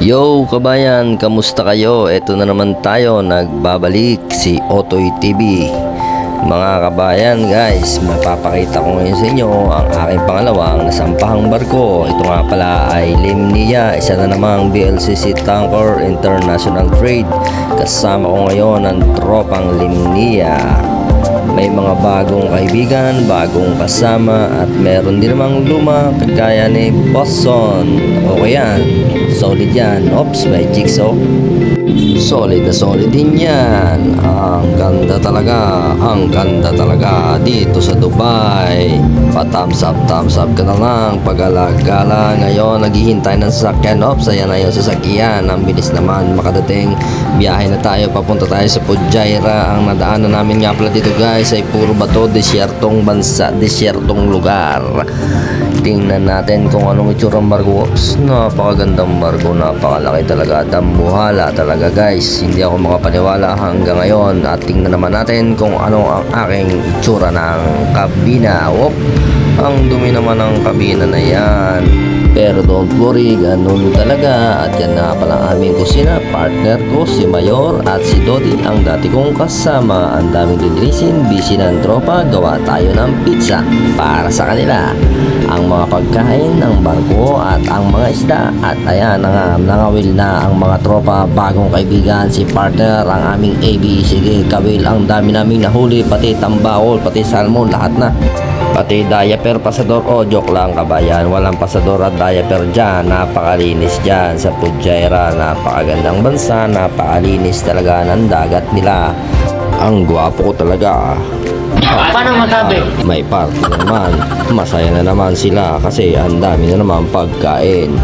Yo kabayan, kamusta kayo? Ito na naman tayo, nagbabalik si Otoy TV. Mga kabayan guys, mapapakita ko ngayon sa inyo ang aking pangalawang nasampahang barko. Ito nga pala ay Limnia, isa na namang VLCC Tanker International Trade. Kasama ko ngayon ang tropang Limnia. May mga bagong kaibigan, bagong kasama at meron din namang luma kagaya ni Boston. Okay yan, solid yan. Oops, may jigsaw. Solid na solid din yan. Ang ganda talaga dito sa Dubai. Pa-thumbs up ka na lang. Pag-alagala ngayon, naghihintay ng sasakyan. Oops, ayan na yung sasakyan. Ang bilis naman makadating. Biyahe na tayo, papunta tayo sa Fujairah. Ang nadaanan namin nga pala dito guys ay puro bato, desyertong bansa, desyertong lugar. Tingnan natin kung anong itsurang barko. Napakagandang barko, napakalaki talaga, dambuhala talaga guys. Hindi ako makapaniwala hanggang ngayon. At tingnan naman natin kung ano ang aking itsura ng kabina. Ang dumi naman ng kabina na yan. Pero don't worry, ganun talaga. At yan na pala aming kusina. Partner ko si Mayor at si Dodi, ang dati kong kasama. Ang daming lilinisin, busy ng tropa. Gawa tayo ng pizza para sa kanila. Ang mga pagkain ng barko at ang mga isda. At ayan na nga, nangawil na ang mga tropa. Bagong kaibigan, si partner, ang aming AB. Sige, kawil, ang dami naming nahuli. Pati tambakol, pati salmon, lahat na. Pati diaper, pasador. Joke lang kabayan, walang pasador at diaper dyan. Napakalinis dyan sa Fujairah. Napakagandang bansa, napakalinis talaga ng dagat nila. Ang gwapo ko talaga. Paano masabi? May party naman, masaya na naman sila kasi ang dami na naman pagkain.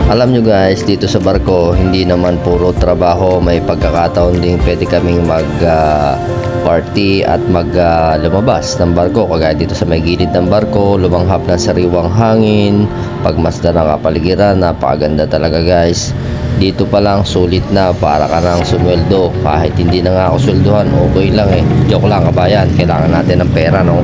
Alam nyo guys, dito sa barko hindi naman puro trabaho. May pagkakataon din pwede kaming party at lumabas ng barko. Kagaya dito sa may gilid ng barko, lumanghap ng sariwang hangin, pagmasdan ng kapaligiran. Napakaganda talaga guys. Dito pa lang sulit na, para ka nang sumweldo. Kahit hindi na nga ako sweldohan, okay lang eh. Joke lang kabayan, kailangan natin ng pera, no?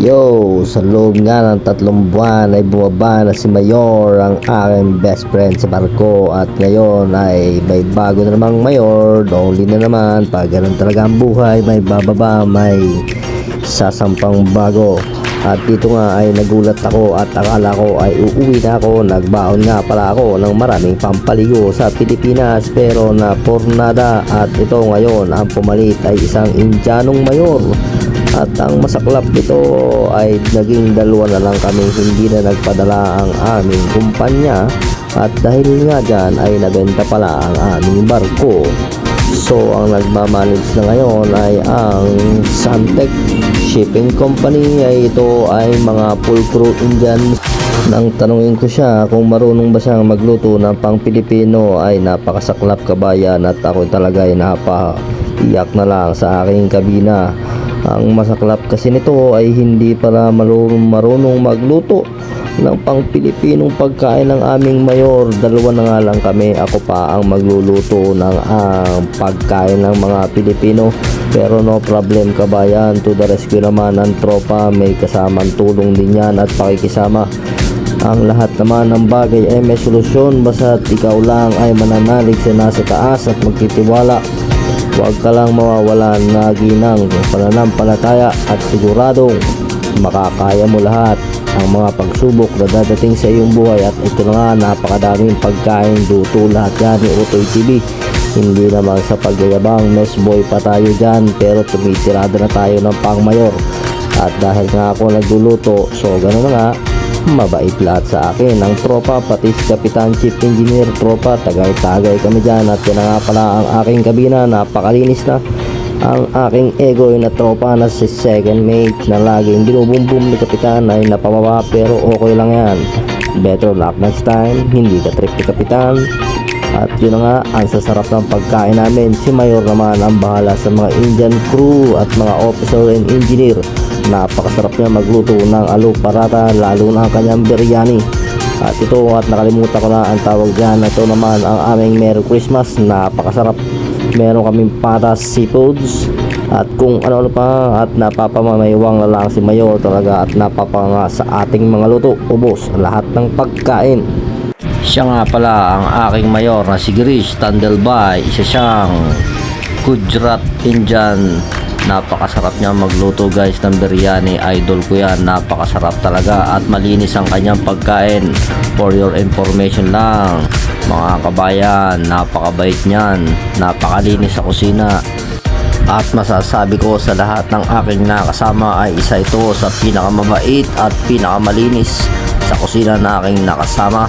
Yo, sa loob nga ng 3 buwan ay bumaba na si Mayor, ang aking best friend sa barko. At ngayon ay may bago na namang Mayor, lonely na naman. Pag ganun talaga ang buhay, may bababa, may sasampang bago. At dito nga ay nagulat ako at akala ko ay uuwi na ako. Nagbaon nga pala ako ng maraming pampaligo sa Pilipinas pero na pornada. At ito ngayon ang pumalit ay isang Indianong mayor. At ang masaklap nito ay naging dalawa na lang kami, hindi na nagpadala ang aming kumpanya. At dahil nga dyan ay nabenta pala ang aming barko. So ang nagmamanage na ngayon ay ang Suntec Shipping Company. Ay ito ay mga full crew Indians. Nang tanungin ko siya kung marunong ba siyang magluto ng pang Pilipino ay napakasaklap kabayan. At ako talaga ay napaiyak na lang sa aking kabina. Ang masaklap kasi nito ay hindi pala marunong magluto ng pang Pilipinong pagkain ng aming mayor. Dalawa na nga lang kami, ako pa ang magluluto ng pagkain ng mga Pilipino. Pero no problem kabayan, to the rescue naman ang tropa, may kasamang tulong din yan at pakikisama. Ang lahat naman ng bagay ay may solusyon, basta't ikaw lang ay mananalig sa nasa taas at magtitiwala. Huwag ka lang mawawalan na ginang pananampalataya at siguradong makakaya mo lahat ang mga pagsubok na dadating sa iyong buhay. At ito na nga, napakadaming pagkain, luto lahat yan ni Otoy TV. Hindi naman sa pagyayabang, mess boy pa tayo dyan, pero tumitirada na tayo ng pang mayor. At dahil nga ako nagluluto, so gano'n na nga, mabait lahat sa akin ang tropa, pati si Kapitan Chief Engineer. Tropa, tagay-tagay kami dyan. At yan na nga pala ang aking kabina, napakalinis na. Ang aking egoy na tropa na si second mate na laging binubumbum ni Kapitan ay napababa, pero okay lang yan. Better luck next time, hindi ka trip ni Kapitan. At yun na nga, ang sasarap ng pagkain namin. Si Mayor naman ang bahala sa mga Indian crew at mga officer and engineer. Napakasarap niya magluto ng aloo parata, lalo na ang kanyang biryani. At ito, at nakalimutan ko na ang tawag dyan. Ito naman ang aming Merry Christmas, napakasarap. Meron kaming patas seafoods at kung ano pa, at napapamaywang na lang si Mayor talaga. At napapanga sa ating mga luto, ubos lahat ng pagkain. Siya nga pala ang aking mayor na si Girish Tandelbay. Isa siyang Gujarat Indian. Napakasarap niya magluto guys ng biryani. Idol ko yan, napakasarap talaga at malinis ang kanyang pagkain. For your information lang mga kabayan, napakabait niyan, napakalinis sa kusina. At masasabi ko sa lahat ng aking nakasama ay isa ito sa pinakamabait at pinakamalinis sa kusina na aking nakasama.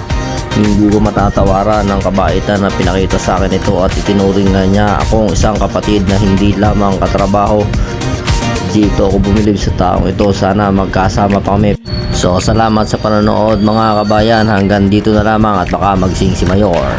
Hindi ko matatawaran ng kabaitan na pinakita sa akin ito at itinuring nga niya akong isang kapatid na hindi lamang katrabaho. Dito ako bumilib sa taong ito, sana magkasama pa kami. So salamat sa panonood mga kabayan, hanggang dito na lamang at baka magsing si Mayor.